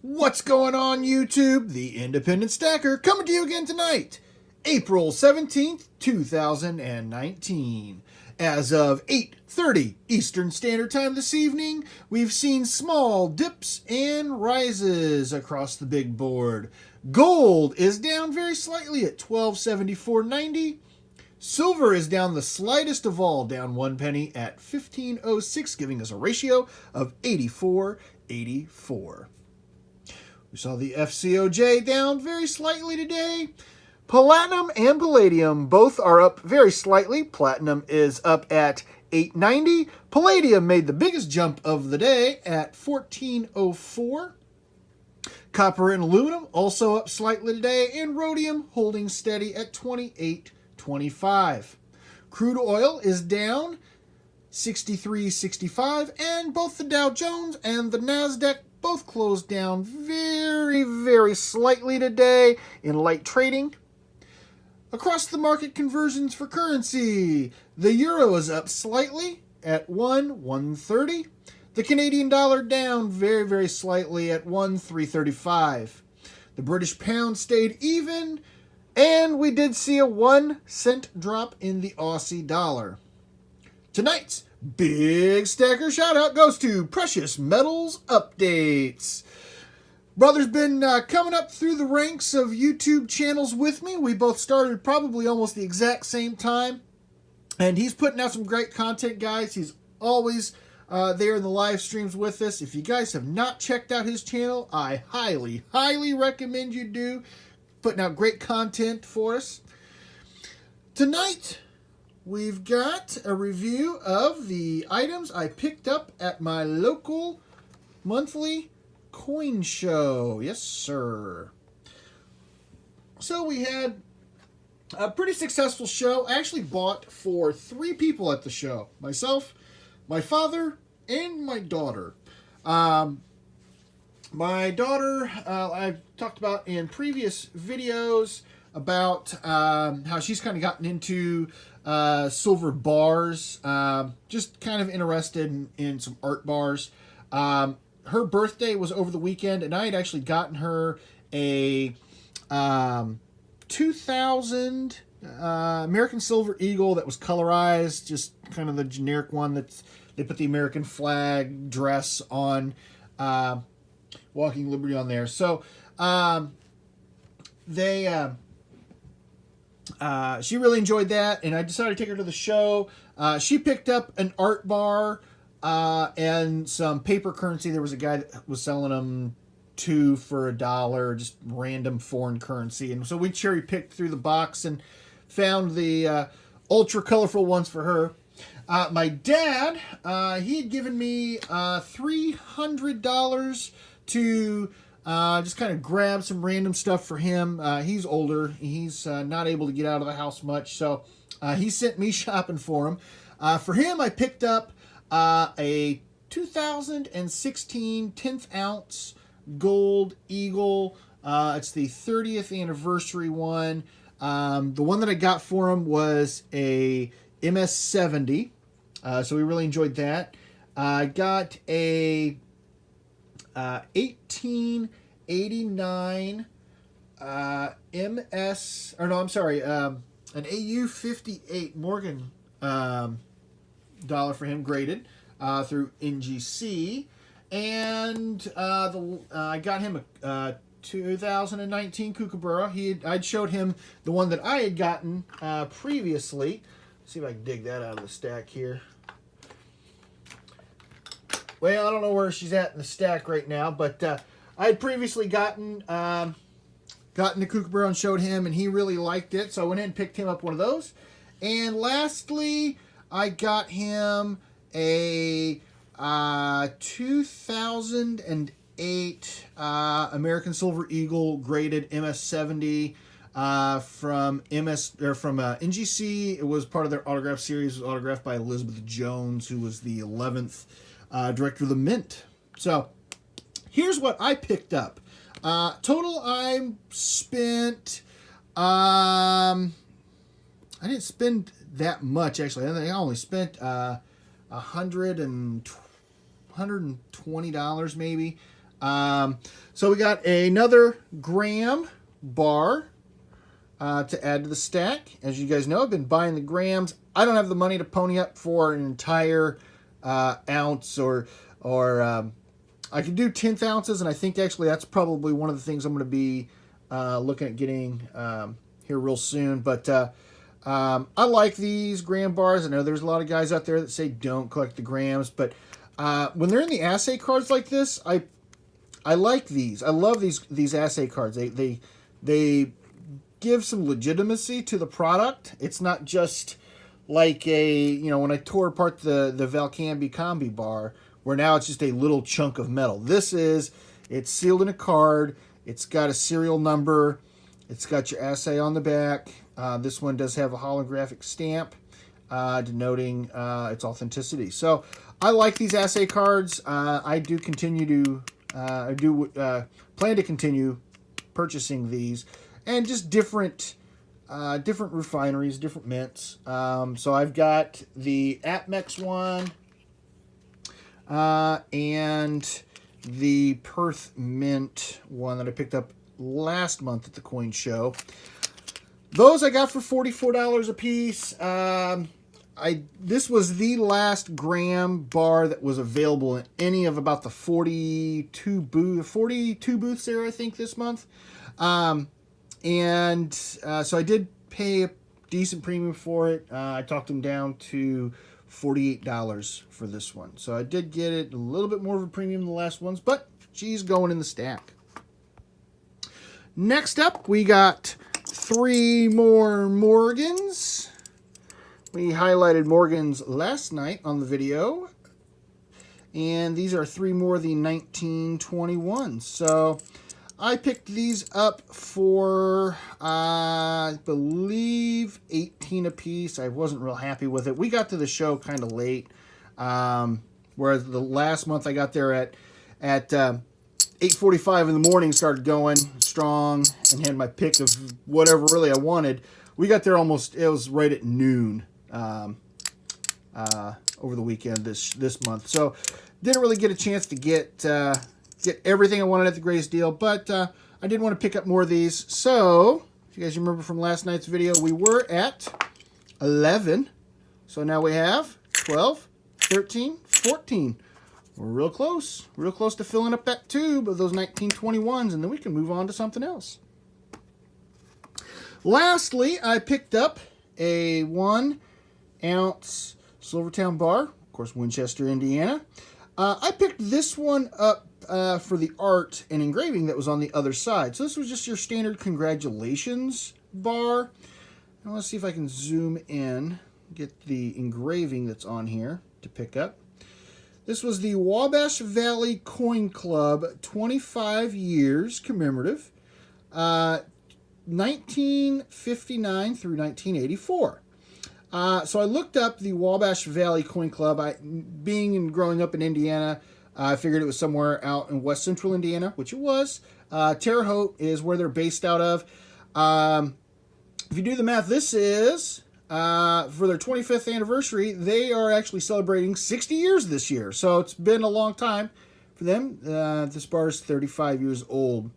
What's going on, YouTube? The Independent Stacker coming to you again tonight, April 17th, 2019. As of 8:30 Eastern Standard Time this evening, we've seen small dips and rises across the big board. Gold is down very slightly at $12.74.90. Silver is down the slightest of all, down 1 penny at $15.06, giving us a ratio of 84.84. We saw the FCOJ down very slightly today. Platinum and palladium both are up very slightly. Platinum is up at $8.90. Palladium made the biggest jump of the day at $14.04. Copper and aluminum also up slightly today, and rhodium holding steady at $28.25. Crude oil is down 63.65, and both the Dow Jones and the Nasdaq both closed down very, very slightly today in light trading. Across the market conversions for currency, the euro is up slightly at 1.30. The Canadian dollar down very, very slightly at 1.335. The British pound stayed even, and we did see a 1 cent drop in the Aussie dollar. Tonight's big stacker shout out goes to Precious Metals Updates. Brother's been coming up through the ranks of YouTube channels with me. We both started probably almost the exact same time. And he's putting out some great content, guys. He's always there in the live streams with us. If you guys have not checked out his channel, I highly, highly recommend you do. Putting out great content for us. Tonight, we've got a review of the items I picked up at my local monthly coin show. Yes, sir. So we had a pretty successful show. I actually bought for 3 people at the show. Myself, my father, and my daughter. My daughter, I've talked about in previous videos about how she's kind of gotten into silver bars, just kind of interested in some art bars. Her birthday was over the weekend, and I had actually gotten her a 2000 American Silver Eagle that was colorized, just kind of the generic one that's they put the American flag dress on, Walking Liberty on there. So she really enjoyed that, and I decided to take her to the show. She picked up an art bar and some paper currency. There was a guy that was selling them 2 for $1, just random foreign currency. And so we cherry picked through the box and found the ultra colorful ones for her. My dad, he had given me $300 to just kind of grab some random stuff for him. He's older. He's not able to get out of the house much. So he sent me shopping for him. For him, I picked up a 2016 10th ounce gold eagle. It's the 30th anniversary one. The one that I got for him was a MS-70. So we really enjoyed that. I got a 1889 MS, or no, I'm sorry, an AU-58 Morgan dollar for him, graded through NGC, and I got him a 2019 Kookaburra. I'd showed him the one that I had gotten previously. Let's see if I can dig that out of the stack here. Well, I don't know where she's at in the stack right now, but I had previously gotten the Kookaburra and showed him, and he really liked it, so I went ahead and picked him up one of those. And lastly, I got him a 2008 American Silver Eagle graded MS-70 from NGC. It was part of their autograph series. It was autographed by Elizabeth Jones, who was the 11th director of the Mint. So here's what I picked up. Total, I spent. I didn't spend that much, actually. I think I only spent $120 maybe. So we got another graham bar to add to the stack. As you guys know, I've been buying the grams. I don't have the money to pony up for an entire ounce, or I could do 10th ounces, and I think actually that's probably one of the things I'm going to be looking at getting here real soon. But I like these gram bars. I know there's a lot of guys out there that say don't collect the grams, but when they're in the assay cards like this, I like these. I love these assay cards. They give some legitimacy to the product. It's not just like when I tore apart the Valcambi Combi bar, where now it's just a little chunk of metal. It's sealed in a card. It's got a serial number. It's got your assay on the back. This one does have a holographic stamp denoting its authenticity. So I like these assay cards. I do plan to continue purchasing these, and just different refineries, different mints. So I've got the Atmex one and the Perth Mint one that I picked up last month at the coin show. Those I got for $44 a piece. This was the last gram bar that was available in any of about the 42 booths there, I think, this month. So I did pay a decent premium for it. I talked them down to $48 for this one. So I did get it a little bit more of a premium than the last ones, but she's going in the stack. Next up, we got 3 more Morgans. We highlighted Morgans last night on the video, and these are 3 more of the 1921s. So I picked these up for, I believe, $18 a piece. I wasn't real happy with it. We got to the show kind of late, whereas the last month I got there at 8:45 in the morning, started going strong, and had my pick of whatever really I wanted. We got there it was right at noon over the weekend this month. So didn't really get a chance to get everything I wanted at the greatest deal, but I did want to pick up more of these. So if you guys remember from last night's video, we were at 11. So now we have 12, 13, 14. We're real close to filling up that tube of those 1921s, and then we can move on to something else. Lastly, I picked up a 1 ounce Silvertown bar, of course, Winchester, Indiana. I picked this one up for the art and engraving that was on the other side. So this was just your standard congratulations bar. Now let's see if I can zoom in, get the engraving that's on here to pick up. This was the Wabash Valley Coin Club 25 years commemorative, 1959 through 1984. So I looked up the Wabash Valley Coin Club. Being and growing up in Indiana, I figured it was somewhere out in west central Indiana, which it was. Terre Haute is where they're based out of. If you do the math, this is, for their 25th anniversary, they are actually celebrating 60 years this year. So it's been a long time for them. This bar is 35 years old.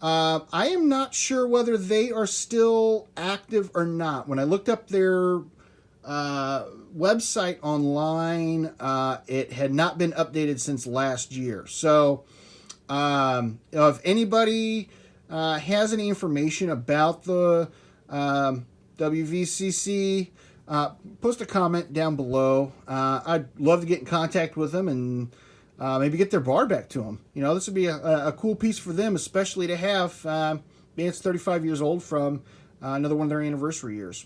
I am not sure whether they are still active or not. When I looked up their website online, it had not been updated since last year. So if anybody has any information about the WVCC, post a comment down below. I'd love to get in contact with them and maybe get their bar back to them. You know, this would be a cool piece for them, especially to have. It's 35 years old from another one of their anniversary years.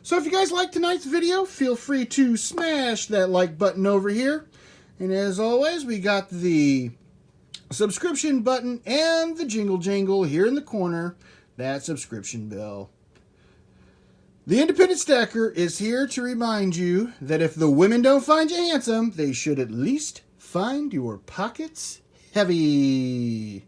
So if you guys liked tonight's video, feel free to smash that like button over here. And as always, we got the subscription button and the jingle jangle here in the corner, that subscription bell. The Independent Stacker is here to remind you that if the women don't find you handsome, they should at least find your pockets heavy.